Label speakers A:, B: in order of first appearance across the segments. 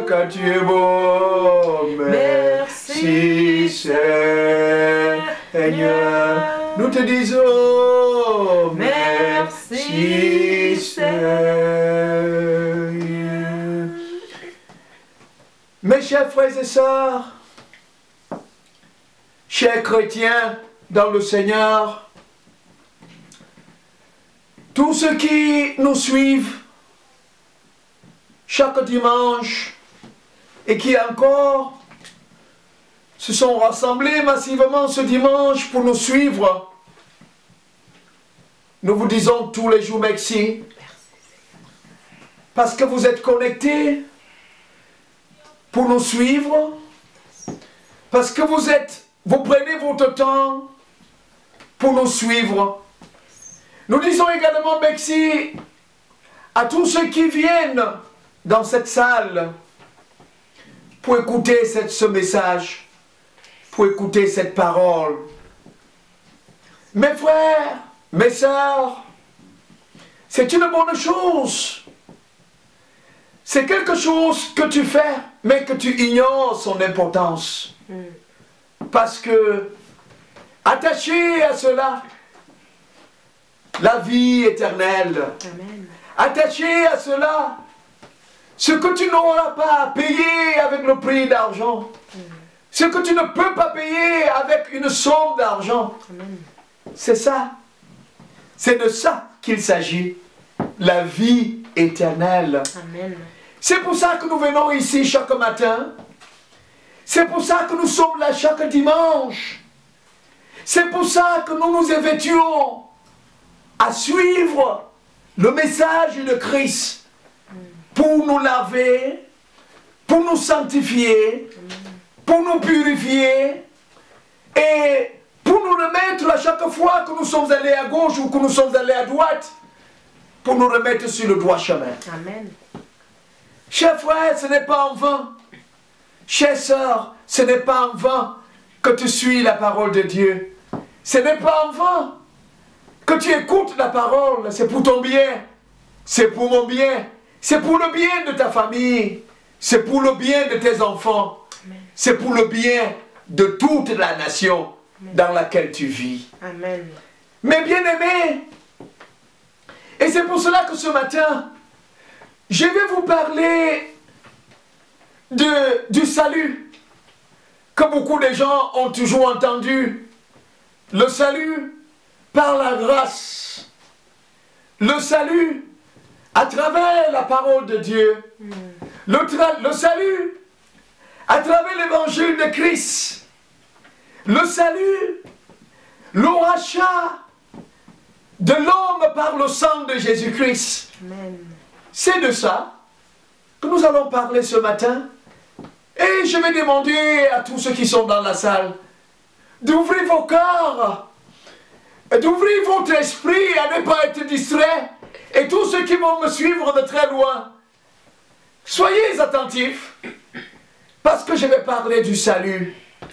A: que tu es beau. Merci Seigneur. Nous te disons merci Seigneur. Mes chers frères et sœurs, chers chrétiens dans le Seigneur, tous ceux qui nous suivent chaque dimanche et qui encore se sont rassemblés massivement ce dimanche pour nous suivre, nous vous disons tous les jours merci. Parce que vous êtes connectés pour nous suivre, parce que vous prenez votre temps pour nous suivre. Nous disons également merci à tous ceux qui viennent dans cette salle pour écouter ce message, pour écouter cette parole. Mes frères, mes sœurs, c'est une bonne chose. C'est quelque chose que tu fais, mais que tu ignores son importance. Parce que, attaché à cela, la vie éternelle. Amen. Attaché à cela, ce que tu n'auras pas à payer avec le prix d'argent. Ce que tu ne peux pas payer avec une somme d'argent. C'est ça. C'est de ça qu'il s'agit. La vie éternelle. Amen. C'est pour ça que nous venons ici chaque matin. C'est pour ça que nous sommes là chaque dimanche. C'est pour ça que nous nous évertuons à suivre le message de Christ pour nous laver, pour nous sanctifier, pour nous purifier et pour nous remettre à chaque fois que nous sommes allés à gauche ou que nous sommes allés à droite, pour nous remettre sur le droit chemin. Amen. Chers frères, ce n'est pas en vain. Chères sœurs, ce n'est pas en vain que tu suis la parole de Dieu. Ce n'est pas en vain que tu écoutes la parole. C'est pour ton bien. C'est pour mon bien. C'est pour le bien de ta famille. C'est pour le bien de tes enfants. C'est pour le bien de toute la nation dans laquelle tu vis. Amen. Mes bien-aimés, et c'est pour cela que ce matin, je vais vous parler du salut, que beaucoup de gens ont toujours entendu. Le salut par la grâce. Le salut à travers la parole de Dieu. Le salut à travers l'évangile de Christ. Le salut, le rachat de l'homme par le sang de Jésus-Christ. C'est de ça que nous allons parler ce matin. Et je vais demander à tous ceux qui sont dans la salle d'ouvrir vos cœurs, d'ouvrir votre esprit, à ne pas être distrait. Et tous ceux qui vont me suivre de très loin, soyez attentifs, parce que je vais parler du salut. Amen.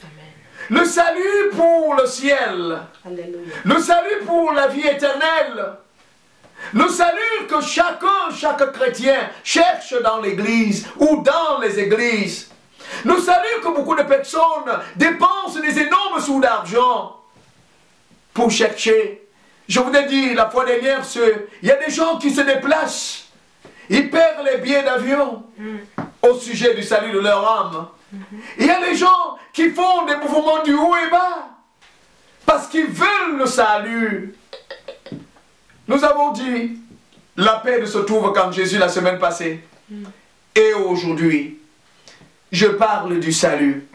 A: Le salut pour le ciel. Alléluia. Le salut pour la vie éternelle. Le salut que chaque chrétien cherche dans l'église ou dans les églises. Le salut que beaucoup de personnes dépensent des énormes sous d'argent pour chercher. Je vous ai dit la fois dernière, il y a des gens qui se déplacent. Ils perdent les billets d'avion au sujet du salut de leur âme. Il y a des gens qui font des mouvements du haut et bas parce qu'ils veulent le salut. Nous avons dit, la paix se trouve quand Jésus la semaine passée. Et aujourd'hui, je parle du salut.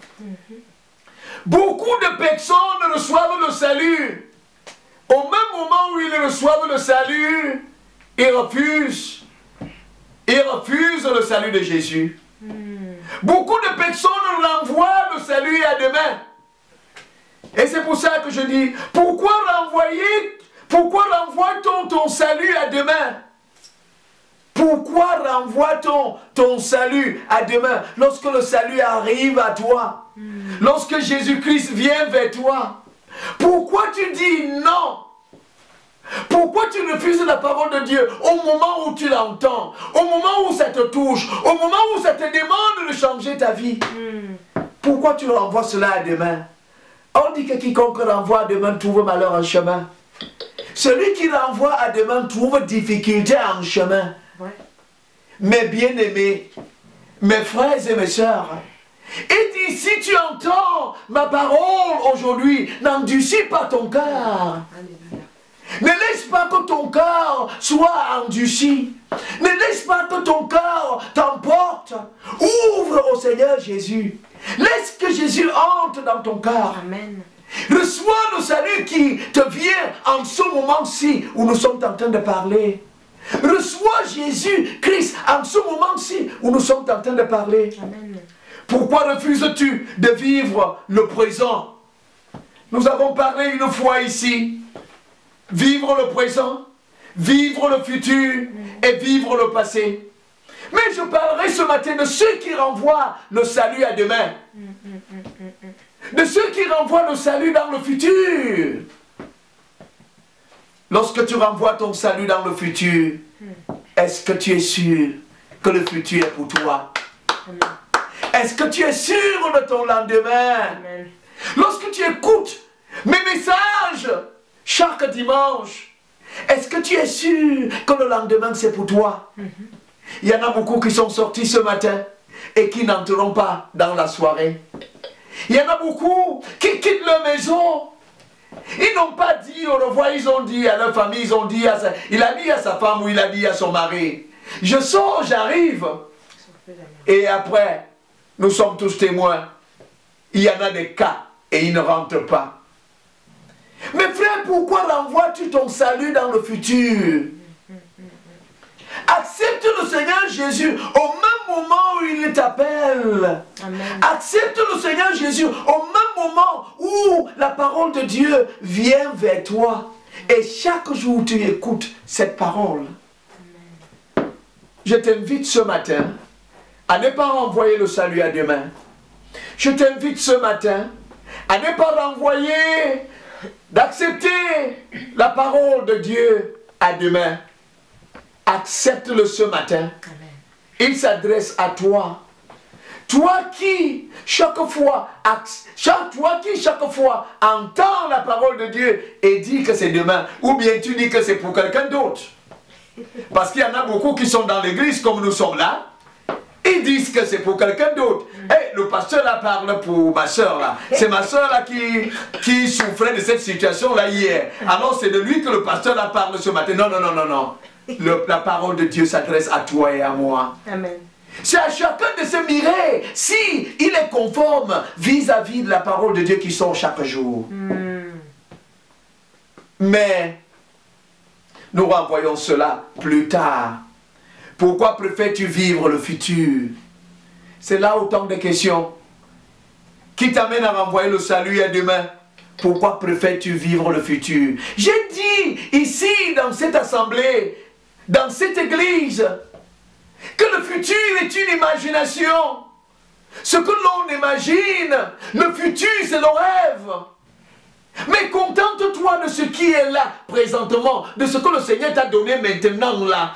A: Beaucoup de personnes reçoivent le salut. Au même moment où ils reçoivent le salut, ils refusent. Ils refusent le salut de Jésus. Beaucoup de personnes renvoient le salut à demain. Et c'est pour ça que je dis, pourquoi renvoie-t-on ton salut à demain? Pourquoi renvoie-t-on ton salut à demain lorsque le salut arrive à toi? Lorsque Jésus-Christ vient vers toi? Pourquoi tu dis non Pourquoi tu refuses la parole de Dieu au moment où tu l'entends, au moment où ça te touche, au moment où ça te demande de changer ta vie? Pourquoi tu renvoies cela à demain? On dit que quiconque renvoie à demain trouve malheur en chemin. Celui qui renvoie à demain trouve difficulté en chemin. Ouais. Mes bien-aimés, mes frères et mes sœurs, il dit, si tu entends ma parole aujourd'hui, n'endurcis pas ton cœur. Ne laisse pas que ton cœur soit endurci. Ne laisse pas que ton cœur t'emporte. Ouvre au Seigneur Jésus. Laisse que Jésus entre dans ton cœur. Amen. Reçois le salut qui te vient en ce moment-ci où nous sommes en train de parler. Reçois Jésus-Christ en ce moment-ci où nous sommes en train de parler. Amen. Pourquoi refuses-tu de vivre le présent? Nous avons parlé une fois ici. Vivre le présent, vivre le futur et vivre le passé. Mais je parlerai ce matin de ceux qui renvoient le salut à demain. De ceux qui renvoient le salut dans le futur. Lorsque tu renvoies ton salut dans le futur, est-ce que tu es sûr que le futur est pour toi? Est-ce que tu es sûr de ton lendemain? Lorsque tu écoutes mes messages chaque dimanche, est-ce que tu es sûr que le lendemain c'est pour toi? Il y en a beaucoup qui sont sortis ce matin et qui n'entreront pas dans la soirée. Il y en a beaucoup qui quittent leur maison. Ils n'ont pas dit au revoir, ils ont dit à leur famille, ils ont dit à il a dit à sa femme ou il a dit à son mari, je sors, j'arrive. Et après, nous sommes tous témoins. Il y en a des cas et ils ne rentrent pas. Mais frère, pourquoi renvoies-tu ton salut dans le futur? Accepte le Seigneur Jésus au même moment où il t'appelle. Accepte le Seigneur Jésus au même moment où la parole de Dieu vient vers toi. Et chaque jour tu écoutes cette parole. Amen. Je t'invite ce matin à ne pas renvoyer le salut à demain. Je t'invite ce matin à ne pas renvoyer, d'accepter la parole de Dieu à demain. Accepte-le ce matin. Amen. Il s'adresse à toi. Toi qui chaque fois entends la parole de Dieu et dis que c'est demain, ou bien tu dis que c'est pour quelqu'un d'autre. Parce qu'il y en a beaucoup qui sont dans l'église comme nous sommes là. Ils disent que c'est pour quelqu'un d'autre. Hey, le pasteur là parle pour ma soeur là. C'est ma soeur là qui souffrait de cette situation là hier. Alors c'est de lui que le pasteur là parle ce matin. Non, non, non, non, non. La parole de Dieu s'adresse à toi et à moi. Amen. C'est à chacun de se mirer si il est conforme vis-à-vis de la parole de Dieu qui sort chaque jour. Mais nous renvoyons cela plus tard. Pourquoi préfères-tu vivre le futur? C'est là autant de questions qui t'amènent à renvoyer le salut à demain. Pourquoi préfères-tu vivre le futur? J'ai dit ici dans cette assemblée, dans cette église, que le futur est une imagination. Ce que l'on imagine, le futur c'est le rêve. Mais contente-toi de ce qui est là présentement, de ce que le Seigneur t'a donné maintenant là.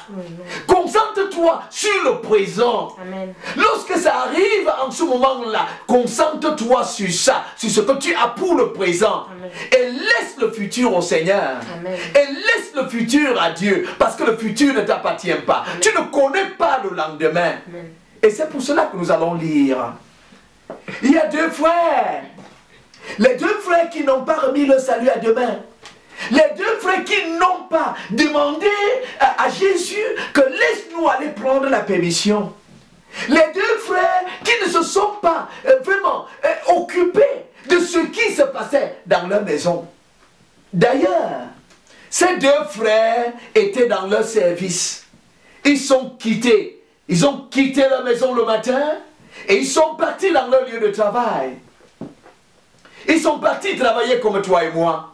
A: Concentre-toi sur le présent. Amen. Lorsque ça arrive en ce moment-là, concentre-toi sur ça, sur ce que tu as pour le présent. Amen. Et laisse le futur au Seigneur. Amen. Et laisse le futur à Dieu, parce que le futur ne t'appartient pas. Amen. Tu ne connais pas le lendemain. Amen. Et c'est pour cela que nous allons lire. Il y a deux frères. Les deux frères qui n'ont pas remis le salut à demain. Les deux frères qui n'ont pas demandé à Jésus que laisse-nous aller prendre la permission. Les deux frères qui ne se sont pas vraiment occupés de ce qui se passait dans leur maison. D'ailleurs, ces deux frères étaient dans leur service. Ils sont quittés. Ils ont quitté leur maison le matin et ils sont partis dans leur lieu de travail. Ils sont partis travailler comme toi et moi.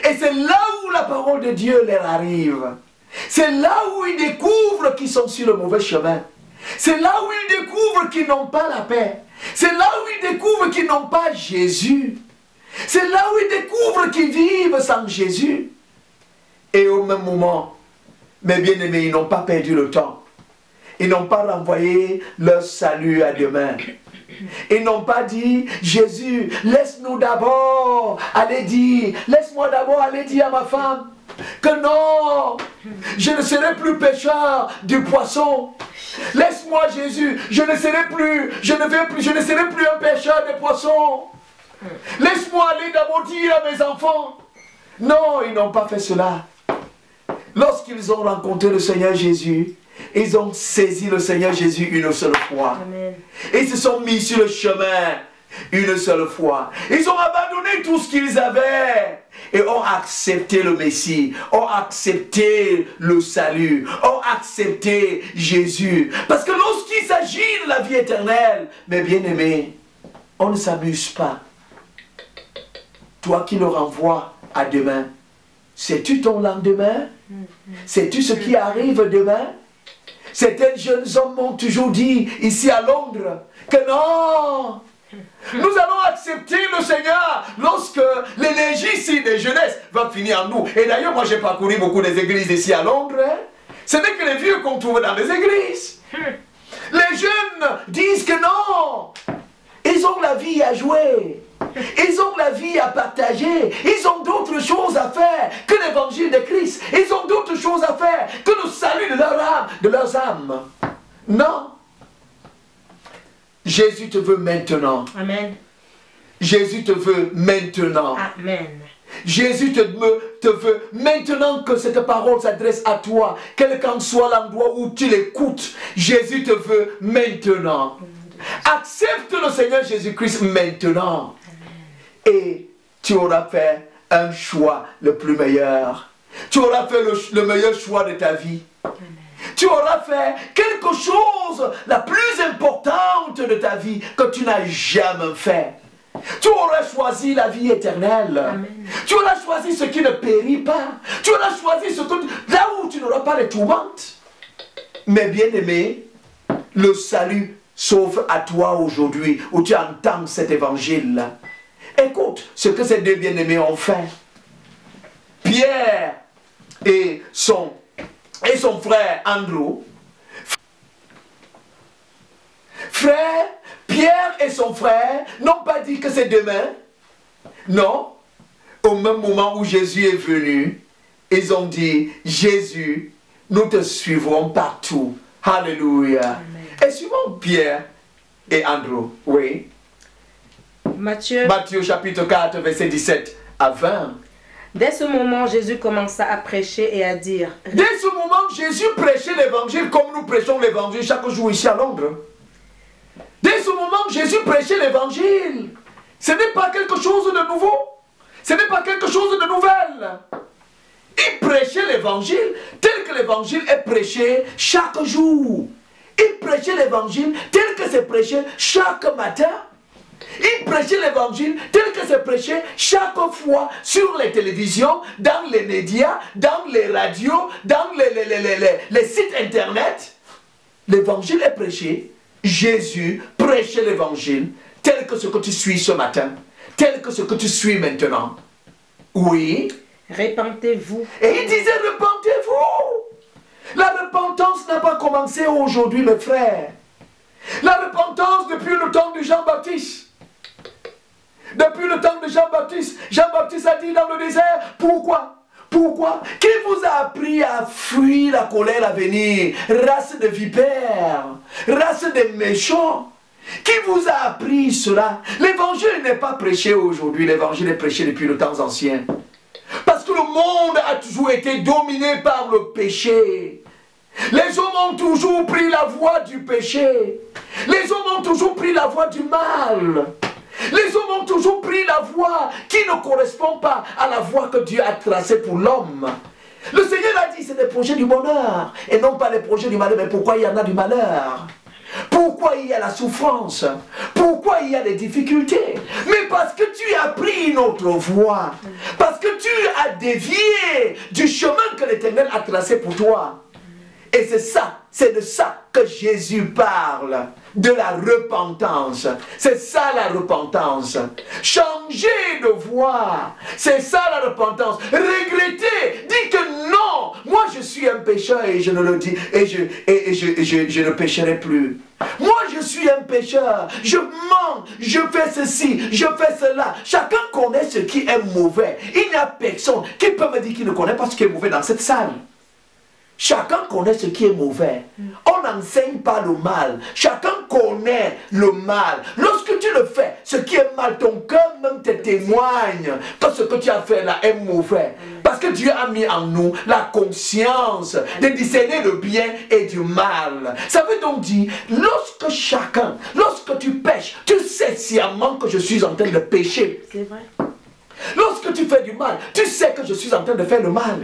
A: Et c'est là où la parole de Dieu leur arrive. C'est là où ils découvrent qu'ils sont sur le mauvais chemin. C'est là où ils découvrent qu'ils n'ont pas la paix. C'est là où ils découvrent qu'ils n'ont pas Jésus. C'est là où ils découvrent qu'ils vivent sans Jésus. Et au même moment, mes bien-aimés, ils n'ont pas perdu le temps. Ils n'ont pas renvoyé leur salut à demain. Ils n'ont pas dit, Jésus, laisse-nous d'abord aller dire, laisse-moi d'abord aller dire à ma femme que non, je ne serai plus pécheur du poisson. Laisse-moi Jésus, je ne serai plus un pécheur des poissons. Laisse-moi aller d'abord dire à mes enfants. Non, ils n'ont pas fait cela. Lorsqu'ils ont rencontré le Seigneur Jésus, ils ont saisi le Seigneur Jésus une seule fois.
B: Amen.
A: Ils se sont mis sur le chemin une seule fois. Ils ont abandonné tout ce qu'ils avaient et ont accepté le Messie, ont accepté le salut, ont accepté Jésus. Parce que lorsqu'il s'agit de la vie éternelle, mes bien-aimés, on ne s'amuse pas. Toi qui le renvoies à demain, sais-tu ton lendemain? Sais-tu ce qui arrive demain? Certains jeunes hommes m'ont toujours dit, ici à Londres, que non, nous allons accepter le Seigneur lorsque l'énergie ici des jeunesses va finir en nous. Et d'ailleurs, moi j'ai parcouru beaucoup des églises ici à Londres. Hein. Ce n'est que les vieux qu'on trouve dans les églises. Les jeunes disent que non, ils ont la vie à jouer. Ils ont la vie à partager. Ils ont d'autres choses à faire que l'évangile de Christ. Ils ont d'autres choses à faire que le salut de leurs âmes. Non. Jésus te veut maintenant.
B: Amen.
A: Jésus te veut maintenant.
B: Amen.
A: Jésus te veut maintenant que cette parole s'adresse à toi, quel qu'en soit l'endroit où tu l'écoutes. Jésus te veut maintenant. Accepte le Seigneur Jésus-Christ maintenant. Et tu auras fait un choix le plus meilleur. Tu auras fait le meilleur choix de ta vie. Amen. Tu auras fait quelque chose la plus importante de ta vie que tu n'as jamais fait. Tu auras choisi la vie éternelle. Amen. Tu auras choisi ce qui ne périt pas. Tu auras choisi là où tu n'auras pas de tourmente. Mais bien aimé, le salut s'offre à toi aujourd'hui où tu entends cet évangile. Écoute ce que ces deux bien-aimés ont fait. Pierre et son frère Andrew. Frère, Pierre et son frère n'ont pas dit que c'est demain. Non. Au même moment où Jésus est venu, ils ont dit, Jésus, nous te suivrons partout. Alléluia. Et suivons Pierre et Andrew. Oui.
B: Matthieu
A: chapitre 4, verset 17 à 20.
B: Dès ce moment, Jésus commença à prêcher et à dire.
A: Dès ce moment, Jésus prêchait l'évangile comme nous prêchons l'évangile chaque jour ici à Londres. Dès ce moment, Jésus prêchait l'évangile. Ce n'est pas quelque chose de nouveau. Ce n'est pas quelque chose de nouvel. Il prêchait l'évangile tel que l'évangile est prêché chaque jour. Il prêchait l'évangile tel que c'est prêché chaque matin. Il prêchait l'évangile tel que c'est prêché chaque fois sur les télévisions, dans les médias, dans les radios, dans les sites internet. L'évangile est prêché. Jésus prêchait l'évangile tel que ce que tu suis ce matin, tel que ce que tu suis maintenant. Oui.
B: Répentez-vous.
A: Et il disait repentez-vous. La repentance n'a pas commencé aujourd'hui, mes frères. La repentance depuis le temps de Jean-Baptiste. Depuis le temps de Jean-Baptiste, Jean-Baptiste a dit dans le désert, pourquoi? Pourquoi? Qui vous a appris à fuir la colère à venir? Race de vipères, race de méchants. Qui vous a appris cela? L'évangile n'est pas prêché aujourd'hui, l'évangile est prêché depuis le temps ancien. Parce que le monde a toujours été dominé par le péché. Les hommes ont toujours pris la voie du péché. Les hommes ont toujours pris la voie du mal. Les hommes ont toujours pris la voie qui ne correspond pas à la voie que Dieu a tracée pour l'homme. Le Seigneur a dit c'est des projets du bonheur et non pas les projets du malheur. Mais pourquoi il y en a du malheur? Pourquoi il y a la souffrance? Pourquoi il y a des difficultés? Mais parce que tu as pris une autre voie. Parce que tu as dévié du chemin que l'Éternel a tracé pour toi. Et c'est ça, c'est de ça que Jésus parle, de la repentance. C'est ça la repentance. Changer de voie, c'est ça la repentance. Regretter, dire que non, moi je suis un pécheur et je ne le dis, et je ne pécherai plus. Moi je suis un pécheur, je mens, je fais ceci, je fais cela. Chacun connaît ce qui est mauvais. Il n'y a personne qui peut me dire qu'il ne connaît pas ce qui est mauvais dans cette salle. Chacun connaît ce qui est mauvais. On n'enseigne pas le mal. Chacun connaît le mal. Lorsque tu le fais, ce qui est mal, ton cœur même te témoigne que ce que tu as fait là est mauvais. Parce que Dieu a mis en nous la conscience de discerner le bien et du mal. Ça veut donc dire, lorsque tu pêches, tu sais sciemment que je suis en train de pécher.
B: C'est vrai.
A: Lorsque tu fais du mal, tu sais que je suis en train de faire le mal.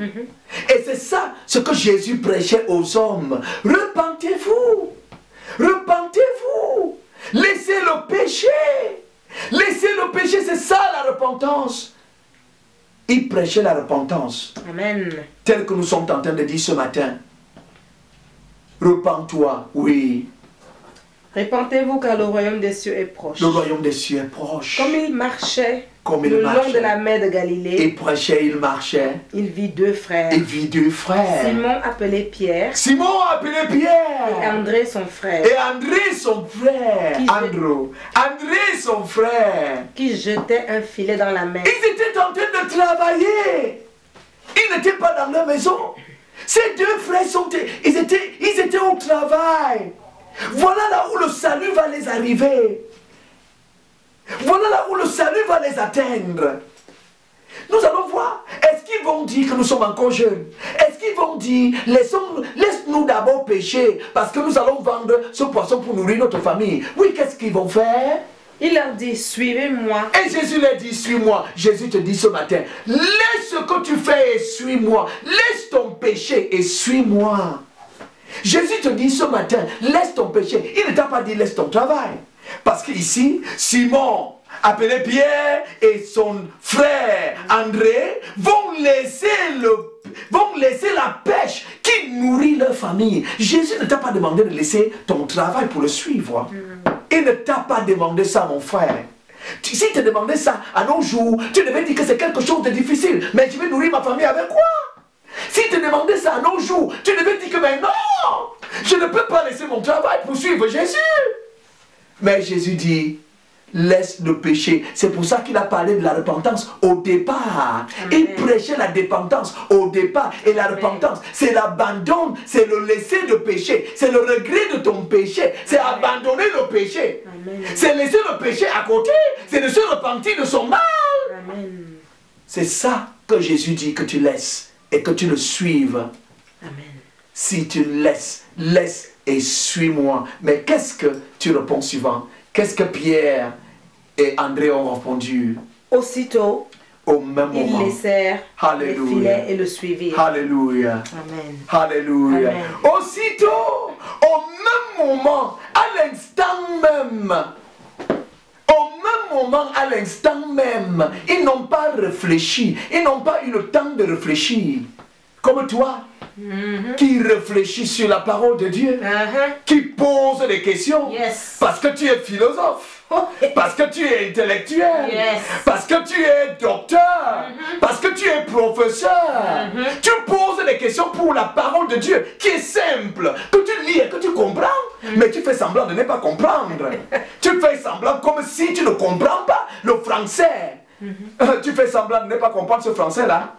A: Et c'est ça ce que Jésus prêchait aux hommes. Repentez-vous. Repentez-vous. Laissez le péché. Laissez le péché, c'est ça la repentance. Il prêchait la repentance.
B: Amen.
A: Tel que nous sommes en train de dire ce matin. Repends-toi, oui.
B: Répentez-vous car le royaume des cieux est proche.
A: Le royaume des cieux est proche.
B: Comme il marchait
A: le
B: long de la mer de Galilée,
A: il prêchait, il marchait.
B: Il vit deux frères.
A: Il vit deux frères.
B: Simon appelé Pierre.
A: Simon appelé Pierre.
B: Et André son frère.
A: Et André son frère. André son frère.
B: Qui jetait un filet dans la mer.
A: Ils étaient en train de travailler. Ils n'étaient pas dans leur maison. Ces deux frères ils étaient au travail. Voilà là où le salut va les arriver. Voilà là où le salut va les atteindre. Nous allons voir. Est-ce qu'ils vont dire que nous sommes encore jeunes? Est-ce qu'ils vont dire, laisse-nous d'abord pécher parce que nous allons vendre ce poisson pour nourrir notre famille? Oui, qu'est-ce qu'ils vont faire?
B: Il leur dit, suivez-moi.
A: Et Jésus leur dit, suis-moi. Jésus te dit ce matin, laisse ce que tu fais et suis-moi. Laisse ton péché et suis-moi. Jésus te dit ce matin, laisse ton péché. Il ne t'a pas dit, laisse ton travail. Parce qu'ici, Simon, appelé Pierre, et son frère André vont laisser la pêche qui nourrit leur famille. Jésus ne t'a pas demandé de laisser ton travail pour le suivre. Il ne t'a pas demandé ça, mon frère. Si tu demandais ça à nos jours, tu devais dire que c'est quelque chose de difficile. Mais je vais nourrir ma famille avec quoi? Si tu demandais ça à nos jours, tu devais dire que mais non, je ne peux pas laisser mon travail pour suivre Jésus. Mais Jésus dit, laisse le péché. C'est pour ça qu'il a parlé de la repentance au départ. Amen. Il prêchait la dépendance au départ. Et la repentance, c'est l'abandon, c'est le laisser de péché. C'est le regret de ton péché. C'est abandonner le péché. C'est laisser le péché à côté. C'est de se repentir de son mal. C'est ça que Jésus dit que tu laisses et que tu le suives. Amen. Si tu laisses et suis-moi. Mais qu'est-ce que tu réponds suivant? Qu'est-ce que Pierre et André ont répondu?
B: Aussitôt,
A: au même moment,
B: ils laissèrent les filets et le suivirent.
A: Alléluia.
B: Amen.
A: Alléluia.
B: Amen.
A: Aussitôt, au même moment, à l'instant même, à l'instant même, ils n'ont pas réfléchi, ils n'ont pas eu le temps de réfléchir. Comme toi, qui réfléchit sur la parole de Dieu, qui pose des questions, parce que tu es philosophe, parce que tu es intellectuel, parce que tu es docteur, parce que tu es professeur. Tu poses des questions pour la parole de Dieu, qui est simple, que tu lis et que tu comprends, mais tu fais semblant de ne pas comprendre. Tu fais semblant comme si tu ne comprends pas le français. Tu fais semblant de ne pas comprendre ce français-là.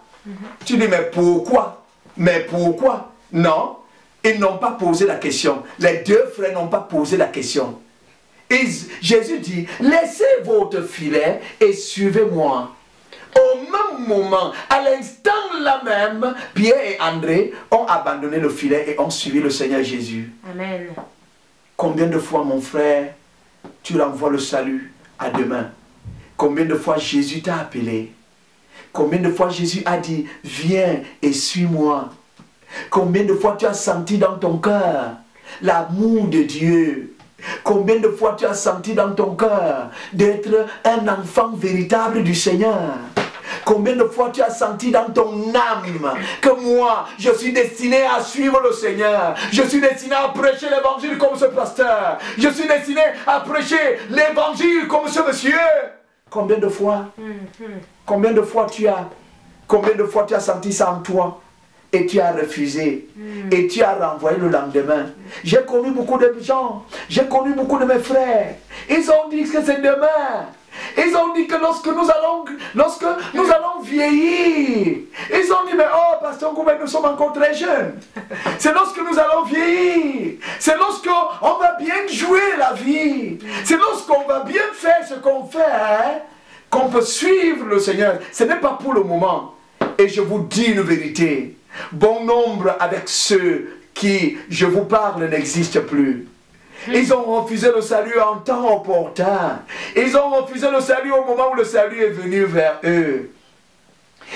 A: Tu dis, mais pourquoi? Mais pourquoi? Non, ils n'ont pas posé la question. Les deux frères n'ont pas posé la question. Jésus dit, laissez votre filet et suivez-moi. Au même moment, à l'instant là même, Pierre et André ont abandonné le filet et ont suivi le Seigneur Jésus.
B: Amen.
A: Combien de fois, mon frère, tu renvoies le salut à demain? Combien de fois Jésus t'a appelé? Combien de fois Jésus a dit, viens et suis-moi? Combien de fois tu as senti dans ton cœur l'amour de Dieu? Combien de fois tu as senti dans ton cœur d'être un enfant véritable du Seigneur? Combien de fois tu as senti dans ton âme que moi, je suis destiné à suivre le Seigneur. Je suis destiné à prêcher l'évangile comme ce pasteur. Je suis destiné à prêcher l'évangile comme ce monsieur. Combien de fois? Combien de fois tu as senti ça en toi? Et tu as refusé. Et tu as renvoyé le lendemain. J'ai connu beaucoup de gens. J'ai connu beaucoup de mes frères. Ils ont dit que c'est demain. Ils ont dit que lorsque nous allons vieillir. Ils ont dit, mais oh, Pasteur Goubet, nous sommes encore très jeunes. C'est lorsque nous allons vieillir. C'est lorsqu'on va bien jouer la vie. C'est lorsqu'on va bien faire ce qu'on fait, hein, qu'on peut suivre le Seigneur. Ce n'est pas pour le moment. Et je vous dis une vérité. Bon nombre avec ceux qui, je vous parle, n'existent plus. Ils ont refusé le salut en temps opportun. Ils ont refusé le salut au moment où le salut est venu vers eux.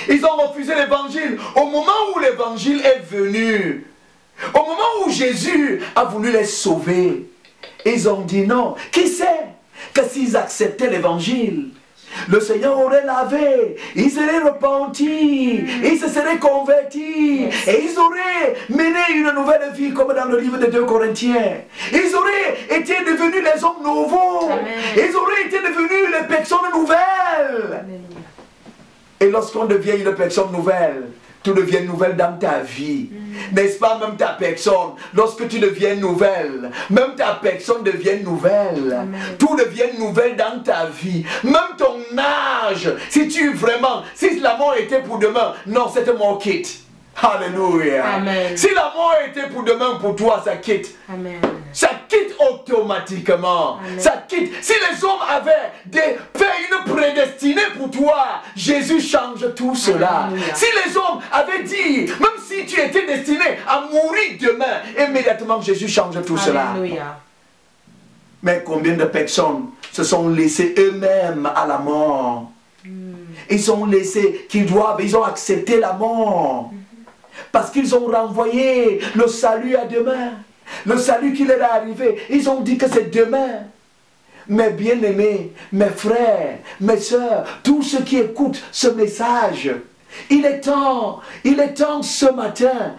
A: Ils ont refusé l'évangile au moment où l'évangile est venu. Au moment où Jésus a voulu les sauver. Ils ont dit non. Qui sait que s'ils acceptaient l'évangile, le Seigneur aurait lavé, ils seraient repentis, ils se seraient convertis, et ils auraient mené une nouvelle vie comme dans le livre de 2 Corinthiens. Ils auraient été devenus les hommes nouveaux. Amen. Ils auraient été devenus les personnes nouvelles. Amen. Et lorsqu'on devient une personne nouvelle, tout devient nouvelle dans ta vie. N'est-ce pas, même ta personne, lorsque tu deviens nouvelle, même ta personne devient nouvelle. Amen. Tout devient nouvelle dans ta vie. Même ton âge, si la mort était pour demain, non, cette mort quitte. Alléluia. Amen. Si la mort était pour demain, pour toi, ça quitte. Amen. Ça quitte automatiquement. Amen. Ça quitte. Si les hommes avaient fait une prédestinée pour toi, Jésus change tout cela. Alléluia. Si les hommes avaient dit, même si tu étais destiné à mourir demain, immédiatement Jésus change tout cela. Alléluia. Mais combien de personnes se sont laissées eux-mêmes à la mort? Ils ont laissé ils ont accepté la mort. Parce qu'ils ont renvoyé le salut à demain. Le salut qui leur est arrivé. Ils ont dit que c'est demain. Mes bien-aimés, mes frères, mes soeurs, tous ceux qui écoutent ce message, il est temps ce matin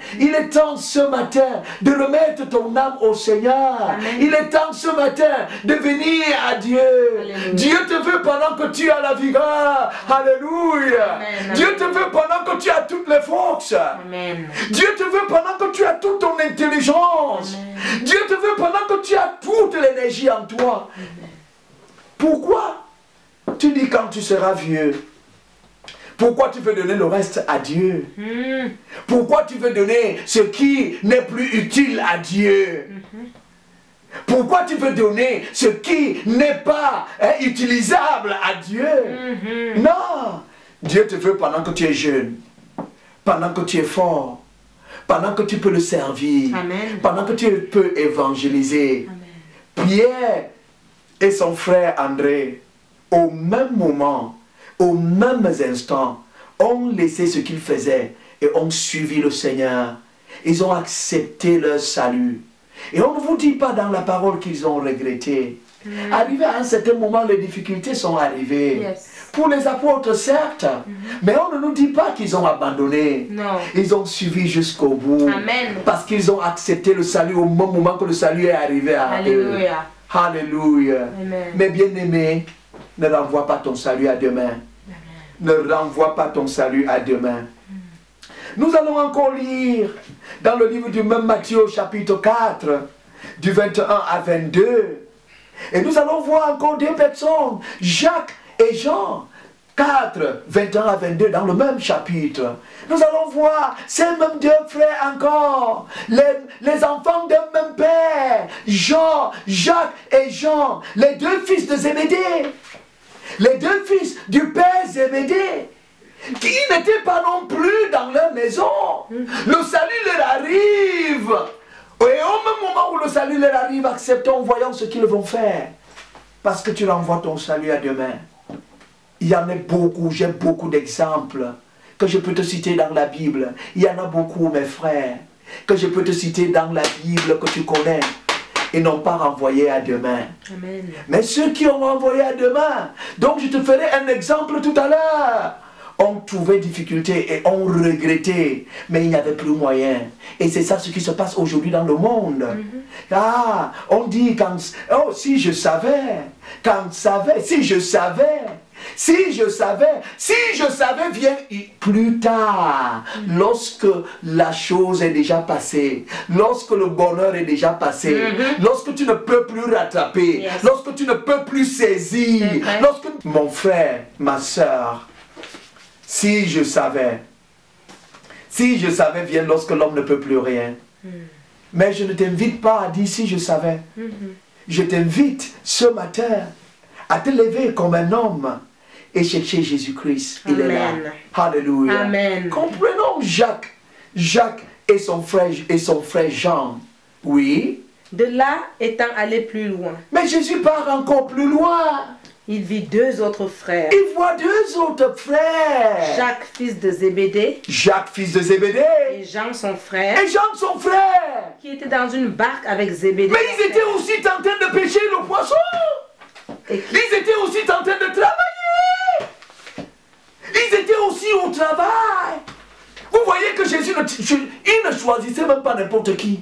A: de remettre ton âme au Seigneur. Amen. Il est temps ce matin de venir à Dieu. Alléluia. Dieu te veut pendant que tu as la vigueur. Alléluia. Amen. Dieu te veut pendant que tu as toutes les forces. Amen. Dieu te veut pendant que tu as toute ton intelligence. Amen. Dieu te veut pendant que tu as toute l'énergie en toi. Amen. Pourquoi tu dis quand tu seras vieux? Pourquoi tu veux donner le reste à Dieu? Pourquoi tu veux donner ce qui n'est plus utile à Dieu? Pourquoi tu veux donner ce qui n'est pas utilisable à Dieu? Non! Dieu te veut pendant que tu es jeune, pendant que tu es fort, pendant que tu peux le servir, Amen. Pendant que tu peux évangéliser. Amen. Pierre et son frère André, au même moment, aux mêmes instants, ont laissé ce qu'ils faisaient et ont suivi le Seigneur. Ils ont accepté leur salut. Et on ne vous dit pas dans la parole qu'ils ont regretté. Arrivé à un certain moment, les difficultés sont arrivées. Yes. Pour les apôtres, certes, mais on ne nous dit pas qu'ils ont abandonné. Non. Ils ont suivi jusqu'au bout. Amen. Parce qu'ils ont accepté le salut au même moment que le salut est arrivé à eux. Alléluia. Amen. Mais bien-aimé, ne renvoie pas ton salut à demain. Ne renvoie pas ton salut à demain. Nous allons encore lire dans le livre du même Matthieu chapitre 4, du 21 à 22. Et nous allons voir encore deux personnes, Jacques et Jean. 4, 21 à 22 dans le même chapitre. Nous allons voir ces mêmes deux frères encore, les enfants d'un même père, Jacques et Jean, les deux fils de Zébédée, les deux fils du père Zébédée, qui n'étaient pas non plus dans leur maison. Le salut leur arrive. Et au même moment où le salut leur arrive, acceptons, voyons ce qu'ils vont faire. Parce que tu renvoies ton salut à demain. Il y en a beaucoup, j'ai beaucoup d'exemples que je peux te citer dans la Bible. Il y en a beaucoup, mes frères, que je peux te citer dans la Bible que tu connais. Ils n'ont pas renvoyé à demain. Amen. Mais ceux qui ont renvoyé à demain, donc je te ferai un exemple tout à l'heure. ont trouvé difficulté et ont regretté, mais il n'y avait plus moyen. Et c'est ça ce qui se passe aujourd'hui dans le monde. Ah, on dit quand, oh, si je savais, si je savais vient plus tard, lorsque la chose est déjà passée, lorsque le bonheur est déjà passé, lorsque tu ne peux plus rattraper, lorsque tu ne peux plus saisir, lorsque mon frère, ma soeur, si je savais vient lorsque l'homme ne peut plus rien. Mais je ne t'invite pas à dire si je savais. Je t'invite ce matin à te lever comme un homme et chercher Jésus-Christ. Il est là. Alléluia.
B: Amen.
A: Comprenons Jacques et son frère Jean. Oui.
B: De là étant allé plus loin,
A: Mais Jésus part encore plus loin.
B: il vit deux autres frères.
A: Il voit deux autres frères.
B: Jacques, fils de Zébédée,
A: Jacques, fils de Zébédée.
B: et Jean, son frère,
A: Et Jean, son frère.
B: qui étaient dans une barque avec Zébédée.
A: Mais ils étaient aussi en train de pêcher le poisson.
B: Et qui-
A: Ils étaient aussi en train de travailler. Ils étaient aussi au travail. Vous voyez que Jésus, il ne choisissait même pas n'importe qui.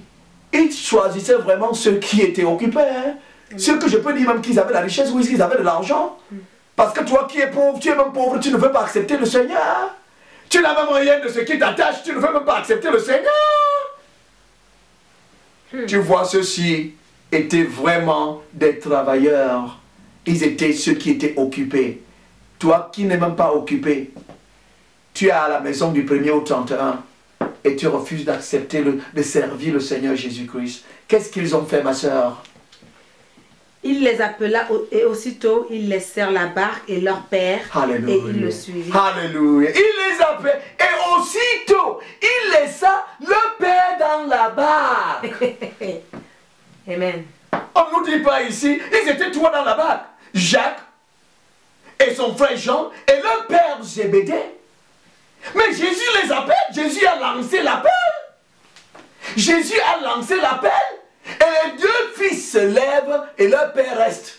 A: Il choisissait vraiment ceux qui étaient occupés. Hein. Ceux que je peux dire même qu'ils avaient la richesse ou qu'ils avaient de l'argent. Parce que toi qui es pauvre, tu es même pauvre, tu ne veux pas accepter le Seigneur. Tu n'as même rien de ce qui t'attache, tu ne veux même pas accepter le Seigneur. Tu vois, ceux-ci étaient vraiment des travailleurs. Ils étaient ceux qui étaient occupés. Toi qui n'es même pas occupé, tu es à la maison du 1er au 31 et tu refuses d'accepter de servir le Seigneur Jésus-Christ. Qu'est-ce qu'ils ont fait, ma soeur?
B: Il les appela et aussitôt ils laissèrent la barque et leur père
A: Alléluia.
B: et ils le suivirent.
A: Alléluia. Il les appelait et aussitôt il laissa le père dans la barque.
B: Amen.
A: On ne nous dit pas ici, ils étaient trois dans la barque. Jacques et son frère Jean et le père Zébédée. Mais Jésus les appelle, Jésus a lancé l'appel. Jésus a lancé l'appel et les deux fils se lèvent et le père reste.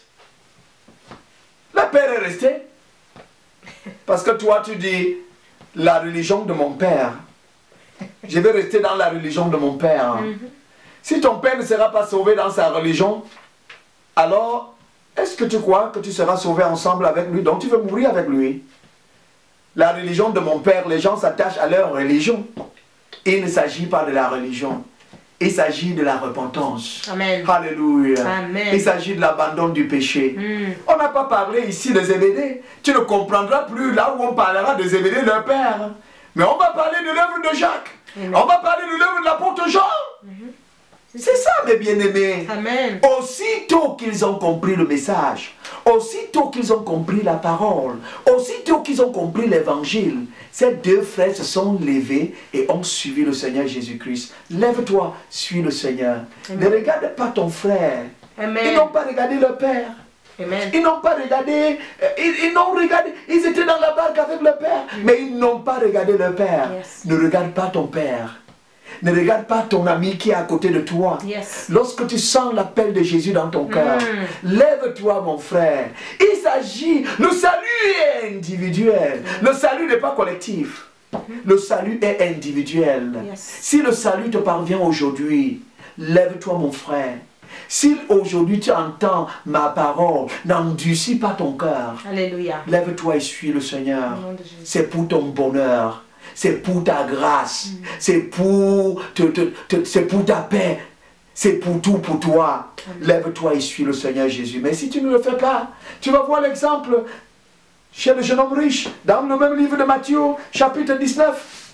A: Le père est resté. Parce que toi tu dis, la religion de mon père. Je vais rester dans la religion de mon père. Si ton père ne sera pas sauvé dans sa religion, alors est-ce que tu crois que tu seras sauvé ensemble avec lui? Donc tu veux mourir avec lui. La religion de mon père, les gens s'attachent à leur religion. Il ne s'agit pas de la religion. Il s'agit de la repentance.
B: Amen.
A: Alléluia.
B: Amen.
A: Il s'agit de l'abandon du péché. On n'a pas parlé ici de Zébédée. Tu ne comprendras plus là où on parlera de Zébédée, leur père. Mais on va parler de l'œuvre de Jacques.
B: Amen.
A: On va parler de l'œuvre de l'apôtre Jean. C'est ça, mes bien-aimés.
B: Amen.
A: Aussitôt qu'ils ont compris le message, aussitôt qu'ils ont compris la parole, aussitôt qu'ils ont compris l'évangile, ces deux frères se sont levés et ont suivi le Seigneur Jésus-Christ. Lève-toi, suis le Seigneur.
B: Amen.
A: Ne regarde pas ton frère.
B: Amen.
A: Ils n'ont pas regardé leur père.
B: Amen.
A: Ils n'ont pas regardé, ils n'ont regardé, ils étaient dans la barque avec leur père, mais ils n'ont pas regardé leur père.
B: Yes.
A: Ne regarde pas ton père. Ne regarde pas ton ami qui est à côté de toi.
B: Yes.
A: Lorsque tu sens l'appel de Jésus dans ton cœur, lève-toi mon frère. Il s'agit, le salut est individuel. Le salut n'est pas collectif. Le salut est individuel.
B: Yes.
A: Si le salut te parvient aujourd'hui, lève-toi mon frère. Si aujourd'hui tu entends ma parole, n'endurcis pas ton cœur.
B: Alléluia.
A: Lève-toi et suis le Seigneur.
B: Au nom de Jésus.
A: C'est pour ton bonheur. C'est pour ta grâce. C'est pour, c'est pour ta paix. C'est pour tout pour toi. Lève-toi et suis le Seigneur Jésus. Mais si tu ne le fais pas, tu vas voir l'exemple chez le jeune homme riche, dans le même livre de Matthieu, chapitre 19.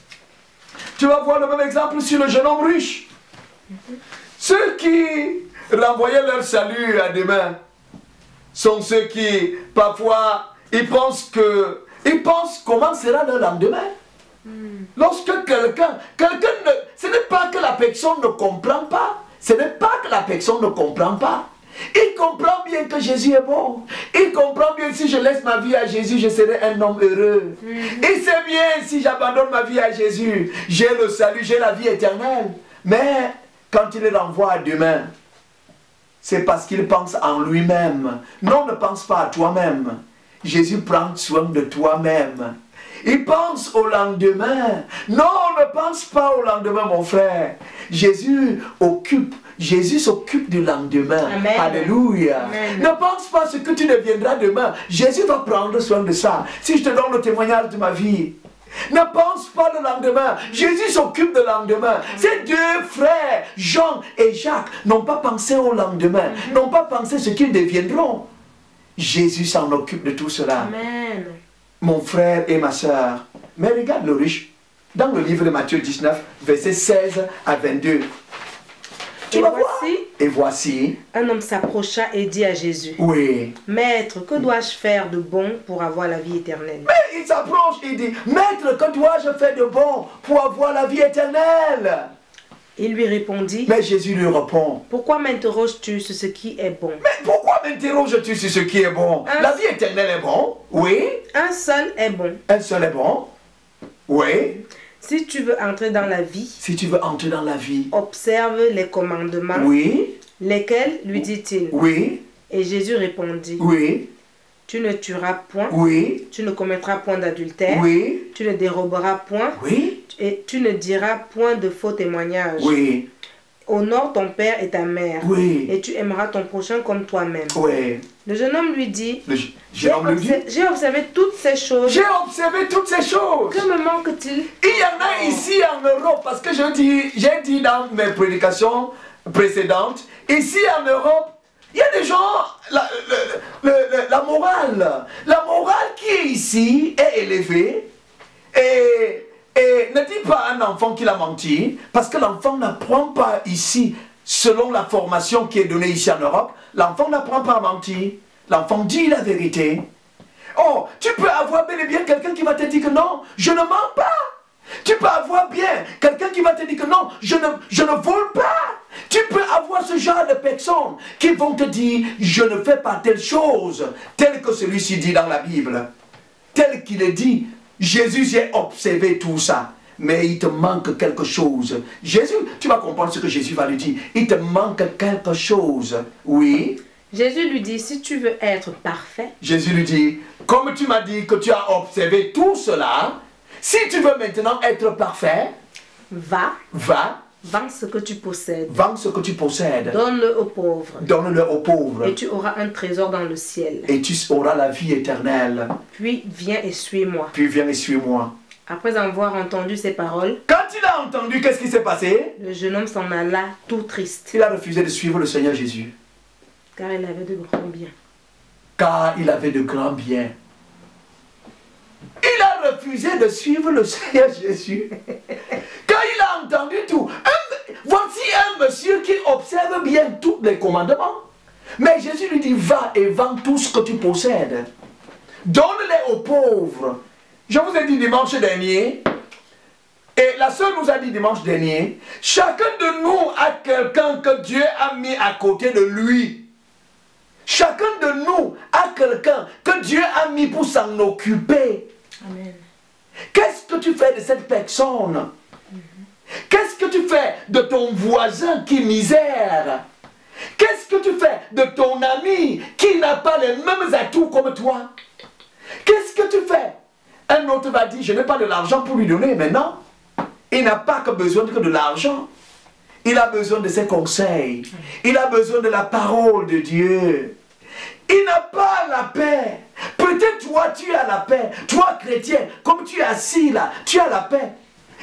A: Tu vas voir le même exemple sur le jeune homme riche. Ceux qui renvoyaient leur salut à demain sont ceux qui, parfois, ils pensent comment sera le lendemain. Lorsque quelqu'un ce n'est pas que la personne ne comprend pas, ce n'est pas que la personne ne comprend pas. Il comprend bien que Jésus est bon. Il comprend bien si je laisse ma vie à Jésus, je serai un homme heureux. Il sait bien si j'abandonne ma vie à Jésus, j'ai le salut, j'ai la vie éternelle. Mais quand il le renvoie à demain, c'est parce qu'il pense en lui-même. Non, ne pense pas à toi-même. Jésus prend soin de toi-même. Il pense au lendemain. Non, ne pense pas au lendemain, mon frère. Jésus s'occupe du lendemain.
B: Amen.
A: Alléluia.
B: Amen.
A: Ne pense pas ce que tu deviendras demain. Jésus va prendre soin de ça. Si je te donne le témoignage de ma vie, ne pense pas le lendemain. Jésus s'occupe du lendemain. Ces deux frères, Jean et Jacques, n'ont pas pensé au lendemain, n'ont pas pensé ce qu'ils deviendront. Jésus s'en occupe de tout cela.
B: Amen.
A: Mon frère et ma soeur, mais regarde le riche, dans le livre de Matthieu 19, versets 16 à 22. Tu vas voir. Et voici,
B: un homme s'approcha et dit à Jésus,
A: oui.
B: Maître, que dois-je faire de bon pour avoir la vie éternelle?
A: Mais il s'approche et dit, Maître, que dois-je faire de bon pour avoir la vie éternelle?
B: Il lui répondit,
A: Mais Jésus lui répond,
B: pourquoi m'interroges-tu sur ce qui est bon?
A: mais pourquoi m'interroges-tu sur ce qui est bon? La vie éternelle est bon, oui.
B: Un seul est bon.
A: Un seul est bon, oui.
B: Si tu veux entrer dans la vie,
A: Si tu veux entrer dans la vie,
B: observe les commandements.
A: oui,
B: Lesquels, lui dit-il?
A: oui,
B: Et Jésus répondit,
A: oui,
B: tu ne tueras point,
A: oui,
B: tu ne commettras point d'adultère,
A: oui,
B: tu ne déroberas point,
A: oui,
B: et tu ne diras point de faux témoignages.
A: oui,
B: Honore ton père et ta mère,
A: oui,
B: et tu aimeras ton prochain comme toi-même.
A: oui.
B: Le jeune homme lui dit,
A: J'ai
B: observé toutes ces choses.
A: J'ai observé toutes ces choses.
B: Que me manque-t-il?
A: Il y en a ici en Europe, parce que j'ai dit dans mes prédications précédentes, ici en Europe, il y a des gens, la morale qui est ici est élevée, et ne dis pas à un enfant qu'il a menti, parce que l'enfant n'apprend pas ici, selon la formation qui est donnée ici en Europe, l'enfant n'apprend pas à mentir, l'enfant dit la vérité. Oh, tu peux avoir bel et bien quelqu'un qui va te dire que non, je ne mens pas. Tu peux avoir bien quelqu'un qui va te dire que non, je ne vole pas. Tu peux avoir ce genre de personnes qui vont te dire, je ne fais pas telle chose, tel que celui-ci dit dans la Bible. Tel qu'il est dit, Jésus, j'ai observé tout ça. Mais il te manque quelque chose. Jésus, tu vas comprendre ce que Jésus va lui dire. Il te manque quelque chose. Oui.
B: Jésus lui dit, si tu veux être parfait.
A: Jésus lui dit, comme tu m'as dit que tu as observé tout cela, si tu veux maintenant être parfait,
B: va, vends ce que tu possèdes.
A: Vends ce que tu possèdes.
B: Donne-le aux pauvres.
A: Donne-le aux pauvres.
B: Et tu auras un trésor dans le ciel.
A: Et tu auras la vie éternelle.
B: Puis viens et suis-moi.
A: Puis viens et suis-moi.
B: Après avoir entendu ces paroles,
A: quand il a entendu, qu'est-ce qui s'est passé?
B: Le jeune homme s'en alla tout triste.
A: Il a refusé de suivre le Seigneur Jésus.
B: Car il avait de grands biens. Car
A: il avait de grands biens. Il a refusé de suivre le Seigneur Jésus. Quand il a entendu tout, voici un monsieur qui observe bien tous les commandements. Mais Jésus lui dit, va et vends tout ce que tu possèdes. Donne-les aux pauvres. Je vous ai dit dimanche dernier, et la sœur nous a dit dimanche dernier, chacun de nous a quelqu'un que Dieu a mis à côté de lui. Chacun de nous a quelqu'un que Dieu a mis pour s'en occuper.
B: Amen.
A: Qu'est-ce que tu fais de cette personne? Qu'est-ce que tu fais de ton voisin qui misère? Qu'est-ce que tu fais de ton ami qui n'a pas les mêmes atouts comme toi? Qu'est-ce que tu fais? Un autre va dire, je n'ai pas de l'argent pour lui donner, mais non. Il n'a pas que besoin de l'argent. Il a besoin de ses conseils. Il a besoin de la parole de Dieu. Il n'a pas la paix. Peut-être toi, tu as la paix. Toi, chrétien, comme tu es assis là, tu as la paix.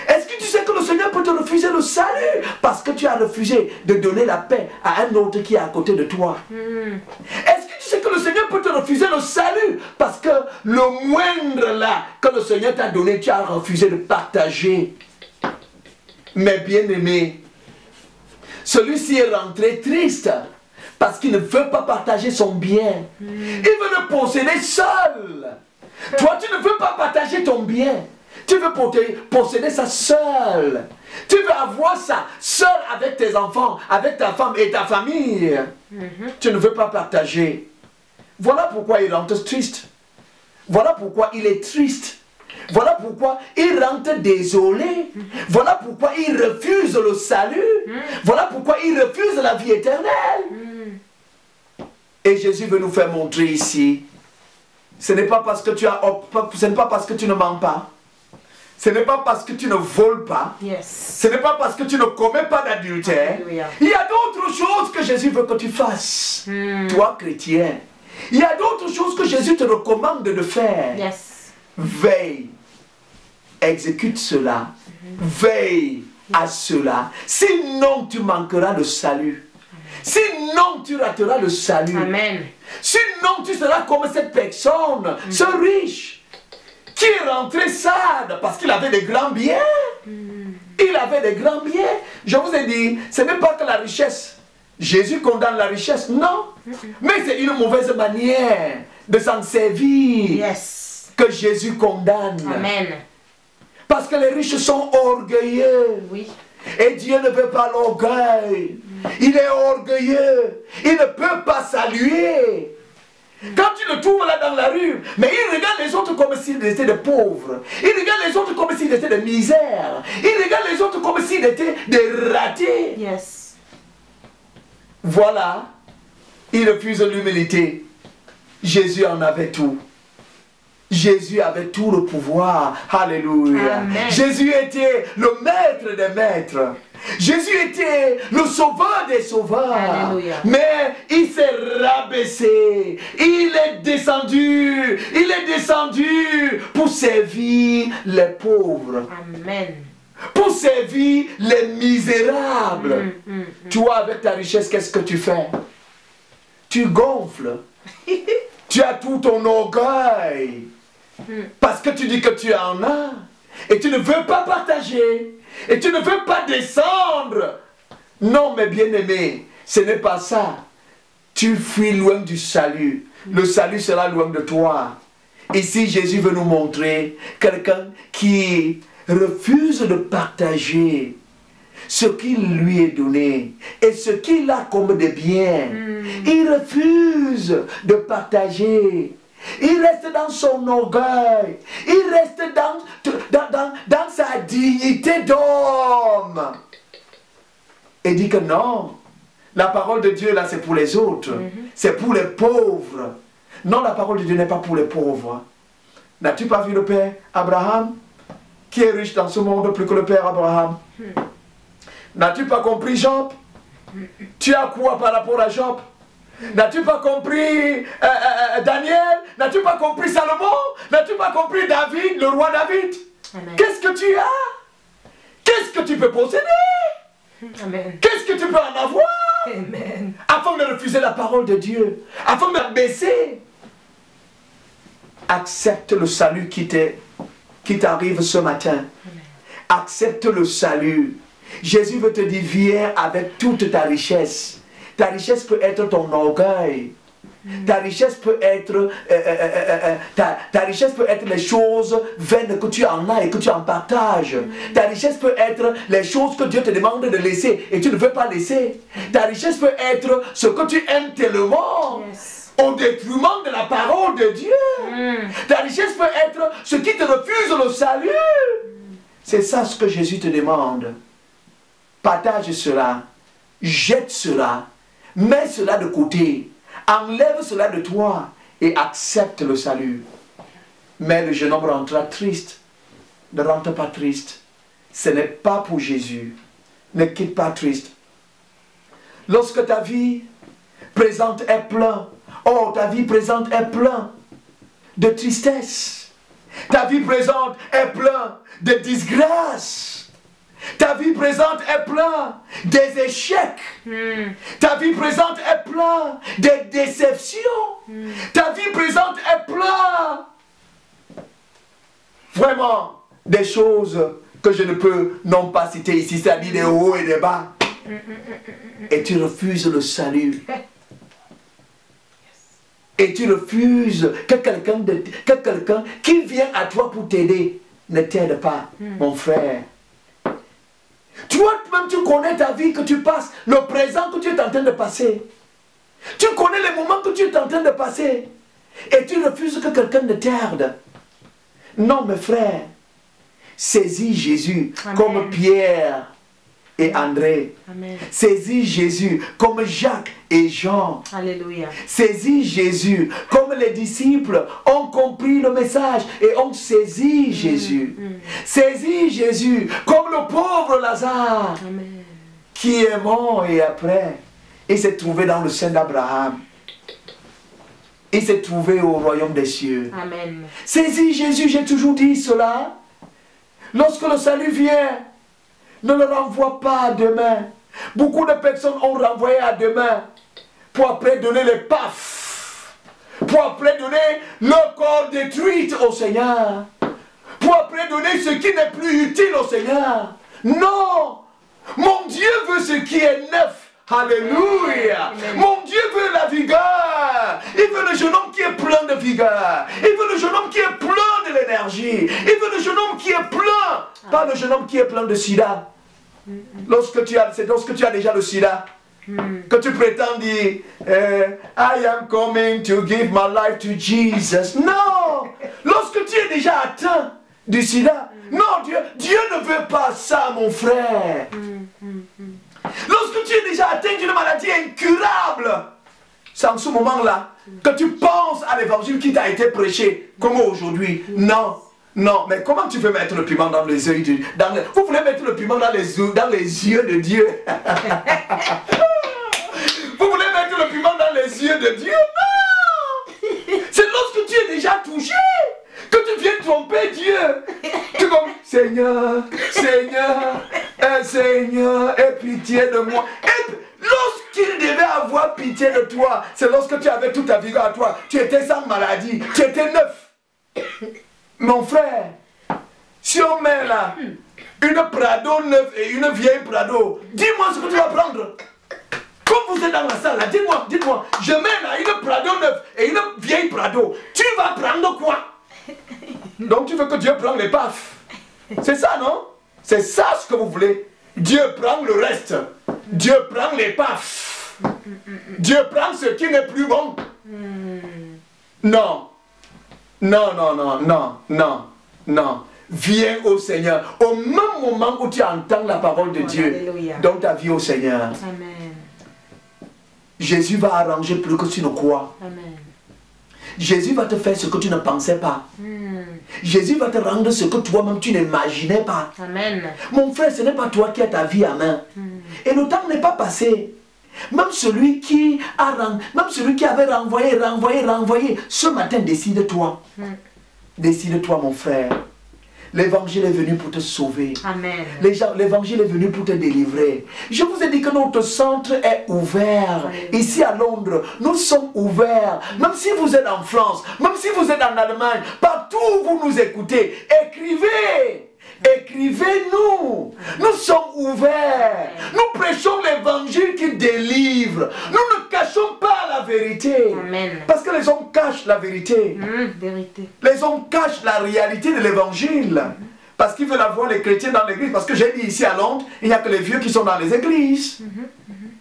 A: Est-ce que tu sais que le Seigneur peut te refuser le salut parce que tu as refusé de donner la paix à un autre qui est à côté de toi? Est-ce que tu sais que le Seigneur peut te refuser le salut parce que le moindre là que le Seigneur t'a donné, tu as refusé de partager? Mais bien aimé, celui-ci est rentré triste parce qu'il ne veut pas partager son bien. Il veut le posséder seul. Toi, tu ne veux pas partager ton bien. Tu veux posséder ça seul. Tu veux avoir ça seul avec tes enfants, avec ta femme et ta famille. Tu ne veux pas partager. Voilà pourquoi il rentre triste. Voilà pourquoi il est triste. Voilà pourquoi il rentre désolé. Voilà pourquoi il refuse le salut. Voilà pourquoi il refuse la vie éternelle. Et Jésus veut nous faire montrer ici Ce n'est pas parce que tu as, ce n'est pas parce que tu ne mens pas. Ce n'est pas parce que tu ne voles pas.
B: Yes.
A: Ce n'est pas parce que tu ne commets pas d'adultère.
B: Alléluia.
A: Il y a d'autres choses que Jésus veut que tu fasses. Toi, chrétien. Il y a d'autres choses que Jésus te recommande de faire.
B: Yes.
A: Veille. Exécute cela. Veille à cela. Sinon, tu manqueras le salut. Sinon, tu rateras le salut.
B: Amen.
A: Sinon, tu seras comme cette personne, ce riche, qui est rentré sade parce qu'il avait des grands biens. Il avait des grands biens. Je vous ai dit, ce n'est pas que la richesse. Jésus condamne la richesse, non. Mais c'est une mauvaise manière de s'en servir
B: Yes.
A: que Jésus condamne.
B: Amen.
A: Parce que les riches sont orgueilleux.
B: Oui.
A: Et Dieu ne veut pas l'orgueil. Il est orgueilleux. Il ne peut pas saluer. Quand tu le trouves là dans la rue, mais il regarde les autres comme s'ils étaient des pauvres. Il regarde les autres comme s'ils étaient des misères. Il regarde les autres comme s'ils étaient des ratés.
B: Yes.
A: Voilà. Il refuse l'humilité. Jésus en avait tout. Jésus avait tout le pouvoir. Alléluia.
B: Amen.
A: Jésus était le maître des maîtres. Jésus était le sauveur des sauveurs.
B: Alléluia.
A: Mais il s'est rabaissé. Il est descendu. Il est descendu pour servir les pauvres.
B: Amen.
A: Pour servir les misérables. Toi, avec ta richesse, qu'est-ce que tu fais? Tu gonfles. Tu as tout ton orgueil. Parce que tu dis que tu en as. Et tu ne veux pas partager. Et tu ne veux pas descendre. Non, mes bien-aimés, ce n'est pas ça. Tu fuis loin du salut. Le salut sera loin de toi. Ici, Jésus veut nous montrer quelqu'un qui refuse de partager ce qu'il lui est donné et ce qu'il a comme des biens. Il refuse de partager. Il reste dans son orgueil. Il reste dans sa dignité d'homme. Et dit que non, la parole de Dieu là c'est pour les autres. C'est pour les pauvres. Non, la parole de Dieu n'est pas pour les pauvres. N'as-tu pas vu le père Abraham qui est riche dans ce monde plus que le père Abraham? N'as-tu pas compris Job? Tu as quoi par rapport à Job? N'as-tu pas compris Daniel? N'as-tu pas compris Salomon? N'as-tu pas compris David, le roi David? Qu'est-ce que tu as? Qu'est-ce que tu peux posséder?
B: Amen.
A: Qu'est-ce que tu peux en avoir?
B: Amen.
A: Afin de refuser la parole de Dieu, afin de baisser. Accepte le salut qui t'arrive ce matin. Accepte le salut. Jésus veut te dire, viens avec toute ta richesse. Ta richesse peut être ton orgueil. Ta richesse peut être ta richesse peut être les choses vaines que tu en as et que tu en partages. Ta richesse peut être les choses que Dieu te demande de laisser et tu ne veux pas laisser. Ta richesse peut être ce que tu aimes tellement.
B: Yes.
A: Au détriment de la parole de Dieu. Ta richesse peut être ce qui te refuse le salut. C'est ça ce que Jésus te demande. Partage cela. Jette cela. Mets cela de côté. Enlève cela de toi. Et accepte le salut. Mais le jeune homme rentra triste. Ne rentre pas triste. Ce n'est pas pour Jésus. Ne quitte pas triste. Lorsque ta vie présente est pleine. Oh, ta vie présente est pleine de tristesse. Ta vie présente est pleine de disgrâce. Ta vie présente est pleine des échecs. Ta vie présente est pleine des déceptions. Ta vie présente est pleine. Vraiment, des choses que je ne peux non pas citer ici, c'est-à-dire des hauts et des bas. Et tu refuses le salut. Et tu refuses que quelqu'un qui vient à toi pour t'aider ne t'aide pas, mon frère. Toi-même, tu connais ta vie que tu passes, le présent que tu es en train de passer. Tu connais les moments que tu es en train de passer. Et tu refuses que quelqu'un ne t'aide. Non, mes frères, saisis Jésus. Amen. Comme Pierre et André.
B: Amen.
A: Saisis Jésus comme Jacques et Jean.
B: Alléluia.
A: Saisis Jésus comme les disciples ont compris le message et ont saisi Jésus. Saisis Jésus comme le pauvre Lazare.
B: Amen.
A: Qui est mort et après, il s'est trouvé dans le sein d'Abraham. Il s'est trouvé au royaume des cieux.
B: Amen.
A: Saisis Jésus, j'ai toujours dit cela. Lorsque le salut vient, ne le renvoie pas à demain. Beaucoup de personnes ont renvoyé à demain pour après donner les paf, pour après donner leur corps détruit au Seigneur, pour après donner ce qui n'est plus utile au Seigneur. Non! Mon Dieu veut ce qui est neuf. Alléluia. Mon Dieu veut la vigueur. Il veut le jeune homme qui est plein de vigueur. Il veut le jeune homme qui est plein de l'énergie. Il veut le jeune homme qui est plein. Pas le jeune homme qui est plein de sida. C'est lorsque tu as déjà le sida que tu prétends dire I am coming to give my life to Jesus. Non. Lorsque tu es déjà atteint du sida. Non, Dieu ne veut pas ça, mon frère. Lorsque tu es déjà atteint d'une maladie incurable, c'est en ce moment-là que tu penses à l'évangile qui t'a été prêché, comme aujourd'hui. Non, non, mais comment tu veux mettre le piment dans les yeux vous voulez mettre le piment dans les yeux de Dieu. Vous voulez mettre le piment dans les yeux de Dieu? Non. C'est lorsque tu es déjà touché que tu viens tromper Dieu. Tu comme Seigneur, Seigneur, Seigneur, aie pitié de moi. Et lorsqu'il devait avoir pitié de toi, c'est lorsque tu avais toute ta vie à toi. Tu étais sans maladie, tu étais neuf. Mon frère, si on met là une Prado neuve et une vieille Prado, dis-moi ce que tu vas prendre. Comme vous êtes dans la salle là, dites-moi, je mets là une Prado neuve et une vieille Prado. Tu vas prendre quoi? Donc tu veux que Dieu prenne les paf. C'est ça, non? C'est ça ce que vous voulez. Dieu prend le reste. Dieu prend les paf. Dieu prend ce qui n'est plus bon. Non. Non, non, non, non, non, non. Viens au Seigneur. Au même moment où tu entends la parole de Dieu,
B: Alléluia.
A: donne ta vie au Seigneur.
B: Amen.
A: Jésus va arranger plus que tu ne crois.
B: Amen.
A: Jésus va te faire ce que tu ne pensais pas. Jésus va te rendre ce que toi-même tu n'imaginais pas.
B: Amen.
A: Mon frère, ce n'est pas toi qui as ta vie à main. Et le temps n'est pas passé. Même celui qui avait renvoyé, ce matin, décide-toi. Décide-toi, mon frère. L'évangile est venu pour te sauver.
B: Amen.
A: L'évangile est venu pour te délivrer. Je vous ai dit que notre centre est ouvert. Ici à Londres, nous sommes ouverts. Même si vous êtes en France, même si vous êtes en Allemagne, partout où vous nous écoutez, écrivez. Écrivez-nous. Nous sommes ouverts. Nous prêchons l'évangile qui délivre. Nous ne cachons pas la vérité.
B: Amen.
A: Parce que les hommes cachent la vérité.
B: Vérité.
A: Les hommes cachent la réalité de l'évangile. Parce qu'ils veulent avoir les chrétiens dans l'église. Parce que j'ai dit ici à Londres, il n'y a que les vieux qui sont dans les églises.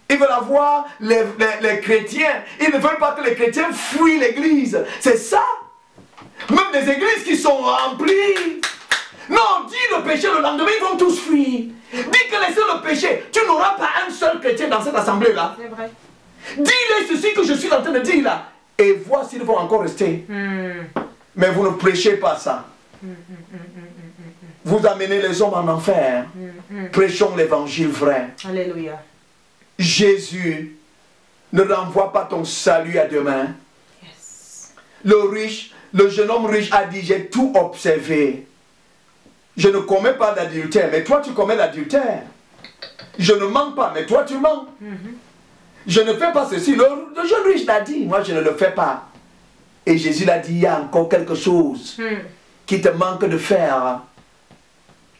A: Ils veulent avoir les chrétiens. Ils ne veulent pas que les chrétiens fuient l'église. C'est ça. Même des églises qui sont remplies. Non, dis le péché, le lendemain, ils vont tous fuir. Dis que laissez le péché. Tu n'auras pas un seul chrétien dans cette assemblée-là.
B: C'est vrai.
A: Dis-les ceci que je suis en train de dire là. Et vois s'ils vont encore rester. Mais vous ne prêchez pas ça. Vous amenez les hommes en enfer. Prêchons l'évangile vrai.
B: Alléluia.
A: Jésus ne renvoie pas ton salut à demain.
B: Yes.
A: Le jeune homme riche a dit, j'ai tout observé. Je ne commets pas d'adultère, mais toi tu commets l'adultère. Je ne mens pas, mais toi tu mens. Je ne fais pas ceci. Le jeune riche l'a dit, moi je ne le fais pas. Et Jésus l'a dit, il y a encore quelque chose qui te manque de faire.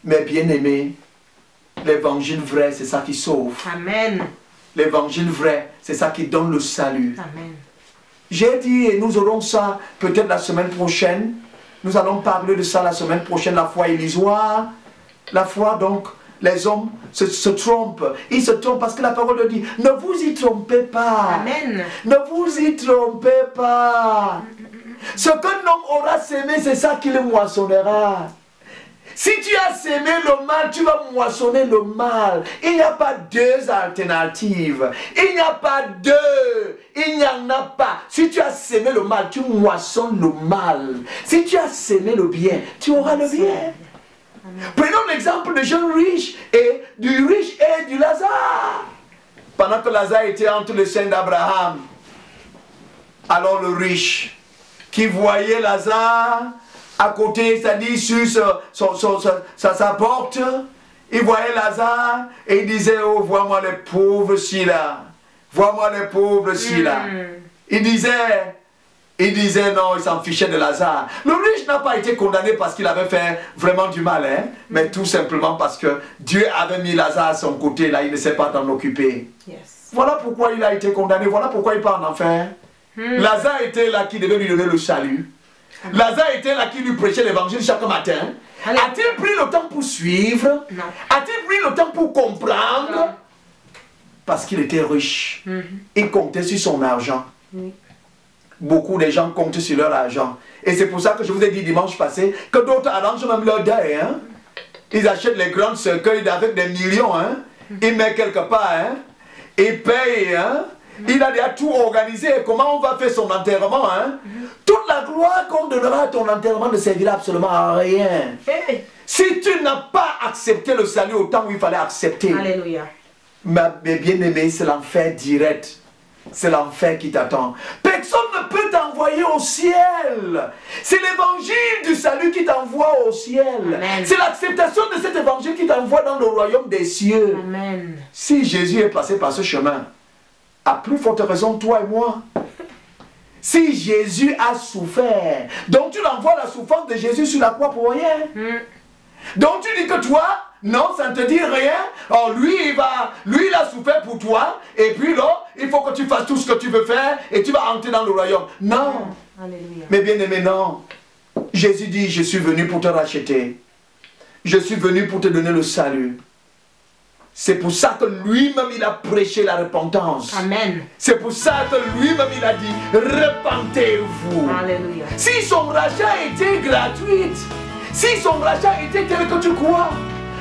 A: Mais bien aimé, l'évangile vrai, c'est ça qui sauve.
B: Amen.
A: L'évangile vrai, c'est ça qui donne le salut.
B: Amen.
A: J'ai dit, et nous aurons ça peut-être la semaine prochaine. Nous allons parler de ça la semaine prochaine, la foi illusoire. La foi, donc, les hommes se trompent. Ils se trompent parce que la parole dit, ne vous y trompez pas.
B: Amen.
A: Ne vous y trompez pas. Ce qu'un homme aura sémé, c'est ça qu'il moissonnera. Si tu as sémé le mal, tu vas moissonner le mal. Il n'y a pas deux alternatives. Il n'y a pas deux. Il n'y en a pas. Si tu as sémé le mal, tu moissonnes le mal. Si tu as sémé le bien, tu auras le bien. Prenons l'exemple du jeune riche et du Lazare. Pendant que Lazare était entre les seins d'Abraham, alors le riche qui voyait Lazare à côté, c'est-à-dire sur sa porte, il voyait Lazare et il disait, oh, vois-moi les pauvres ci-là. Vois-moi les pauvres ci-là. Il disait non, il s'en fichait de Lazare. Le riche n'a pas été condamné parce qu'il avait fait vraiment du mal, hein, mais tout simplement parce que Dieu avait mis Lazare à son côté, là, il ne sait pas t'en occuper.
B: Yes.
A: Voilà pourquoi il a été condamné, voilà pourquoi il part en enfer. Lazare était là qui devait lui donner le salut. Lazare était là qui lui prêchait l'évangile chaque matin. A-t-il pris le temps pour suivre?
B: Non.
A: A-t-il pris le temps pour comprendre?
B: Non.
A: Parce qu'il était riche. Il comptait sur son argent. Beaucoup de gens comptent sur leur argent. Et c'est pour ça que je vous ai dit dimanche passé que d'autres arrangent même leur deuil. Hein? Ils achètent les grands cercueils avec des millions. Hein? Ils mettent quelque part. Hein? Ils payent. Hein? Il a déjà tout organisé. Comment on va faire son enterrement? Hein? Toute la gloire qu'on donnera à ton enterrement ne servira absolument à rien.
B: Hey.
A: Si tu n'as pas accepté le salut au temps où il fallait accepter.
B: Alléluia.
A: Mais bien aimé, c'est l'enfer direct. C'est l'enfer qui t'attend. Personne ne peut t'envoyer au ciel. C'est l'évangile du salut qui t'envoie au ciel. C'est l'acceptation de cet évangile qui t'envoie dans le royaume des cieux.
B: Amen.
A: Si Jésus est passé par ce chemin, à plus forte raison, toi et moi. Si Jésus a souffert, donc tu l'envoies la souffrance de Jésus sur la croix pour rien. Donc tu dis que toi, non, ça ne te dit rien. Oh, lui, il a souffert pour toi. Et puis là, il faut que tu fasses tout ce que tu veux faire et tu vas entrer dans le royaume. Non.
B: Alléluia.
A: Mais bien aimé, non. Jésus dit, je suis venu pour te racheter. Je suis venu pour te donner le salut. C'est pour ça que lui-même il a prêché la repentance.
B: Amen.
A: C'est pour ça que lui-même il a dit, repentez-vous.
B: Alléluia.
A: Si son rachat était gratuit, si son rachat était tel que tu crois,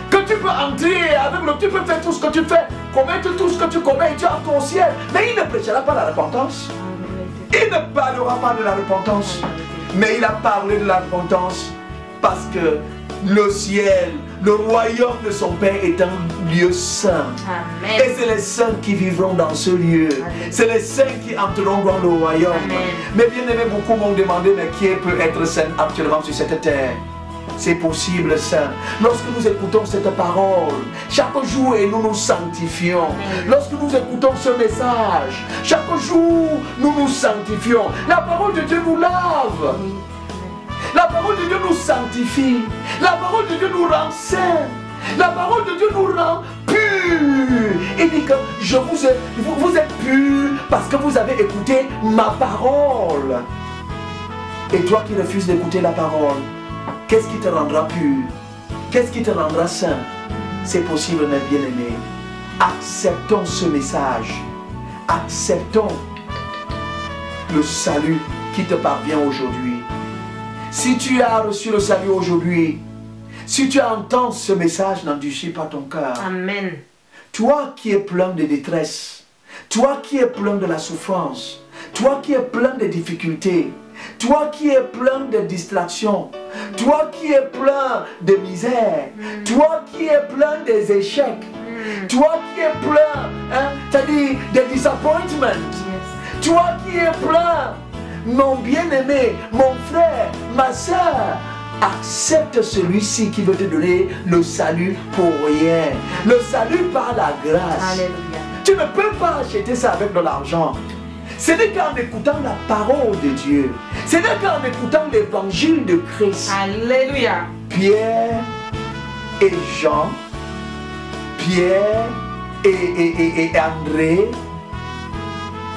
A: que tu peux entrer avec le, tu peux faire tout ce que tu fais, commettre tout ce que tu commets et tu as ton ciel. Mais il ne prêchera pas la repentance. Il ne parlera pas de la repentance. Mais il a parlé de la repentance parce que le ciel, le royaume de son Père est un lieu saint.
B: Amen.
A: Et c'est les saints qui vivront dans ce lieu. C'est les saints qui entreront dans le royaume.
B: Amen.
A: Mais bien aimé, beaucoup m'ont demandé, mais qui peut être saint actuellement sur cette terre? C'est possible, Saint. Lorsque nous écoutons cette parole, chaque jour et nous nous sanctifions. Lorsque nous écoutons ce message, chaque jour nous nous sanctifions. La parole de Dieu nous lave. La parole de Dieu nous sanctifie. La parole de Dieu nous rend saints. La parole de Dieu nous rend purs. Il dit que vous êtes purs parce que vous avez écouté ma parole. Et toi qui refuses d'écouter la parole, qu'est-ce qui te rendra pur? Qu'est-ce qui te rendra saint? C'est possible, mes bien-aimés. Acceptons ce message. Acceptons le salut qui te parvient aujourd'hui. Si tu as reçu le salut aujourd'hui, si tu entends ce message, n'endurcis pas ton cœur.
B: Amen.
A: Toi qui es plein de détresse, toi qui es plein de la souffrance, toi qui es plein de difficultés, toi qui es plein de distractions, toi qui es plein de misère, toi qui es plein des échecs, toi qui es plein, c'est-à-dire des disappointments, toi qui es plein, mon bien-aimé, mon frère, ma soeur, accepte celui-ci qui veut te donner le salut pour rien. Le salut par la grâce.
B: Alléluia.
A: Tu ne peux pas acheter ça avec de l'argent. Ce n'est qu'en écoutant la parole de Dieu. Ce n'est qu'en écoutant l'évangile de Christ.
B: Alléluia.
A: Pierre et Jean, Pierre et André,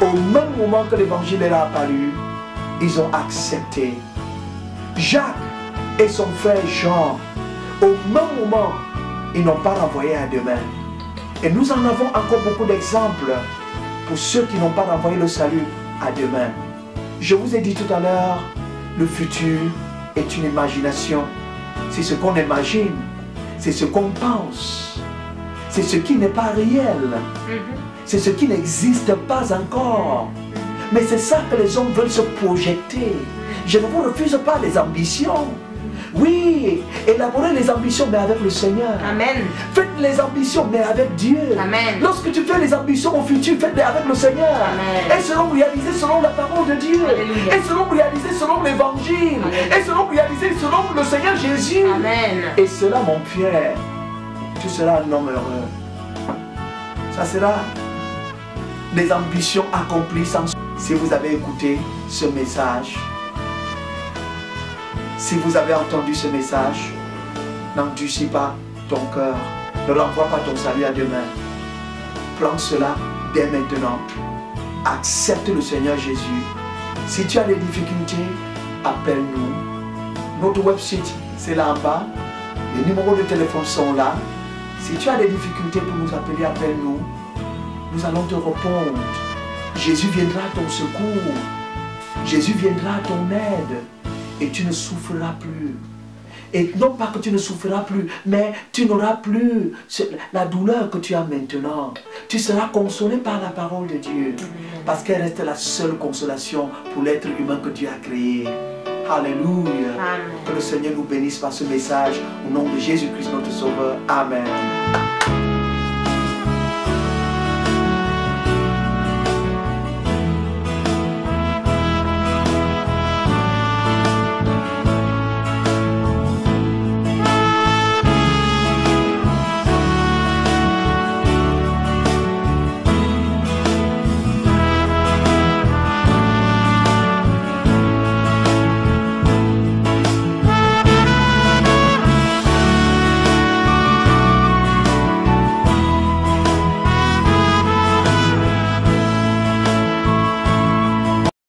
A: au même moment que l'évangile est apparu, ils ont accepté. Jacques et son frère Jean, au même moment, ils n'ont pas renvoyé à demain. Et nous en avons encore beaucoup d'exemples pour ceux qui n'ont pas renvoyé le salut à demain. Je vous ai dit tout à l'heure, le futur est une imagination. c'est ce qu'on imagine, c'est ce qu'on pense, c'est ce qui n'est pas réel, c'est ce qui n'existe pas encore. Mais c'est ça que les hommes veulent se projeter. Je ne vous refuse pas les ambitions. Oui, élaborez les ambitions, mais avec le Seigneur.
B: Amen.
A: Faites les ambitions, mais avec Dieu.
B: Amen.
A: Lorsque tu fais les ambitions au futur, faites-les avec le Seigneur.
B: Amen.
A: Elles seront réalisées selon la parole de Dieu.
B: Alléluia.
A: Elles seront réalisées selon l'évangile. Elles seront réalisées selon le Seigneur Jésus.
B: Amen.
A: Et cela, mon Pierre, tu seras un homme heureux. Ça sera des ambitions accomplies sans... Si vous avez écouté ce message, si vous avez entendu ce message, n'endurcis pas ton cœur, ne renvoie pas ton salut à demain. Prends cela dès maintenant. Accepte le Seigneur Jésus. Si tu as des difficultés, appelle-nous. Notre website, c'est là en bas. Les numéros de téléphone sont là. Si tu as des difficultés pour nous appeler, appelle-nous. Nous allons te répondre. Jésus viendra à ton secours. Jésus viendra à ton aide. Et tu ne souffriras plus. Et non pas que tu ne souffriras plus, mais tu n'auras plus la douleur que tu as maintenant. Tu seras consolé par la parole de Dieu. Parce qu'elle reste la seule consolation pour l'être humain que Dieu a créé. Alléluia.
B: Amen.
A: Que le Seigneur nous bénisse par ce message. Au nom de Jésus-Christ notre Sauveur. Amen.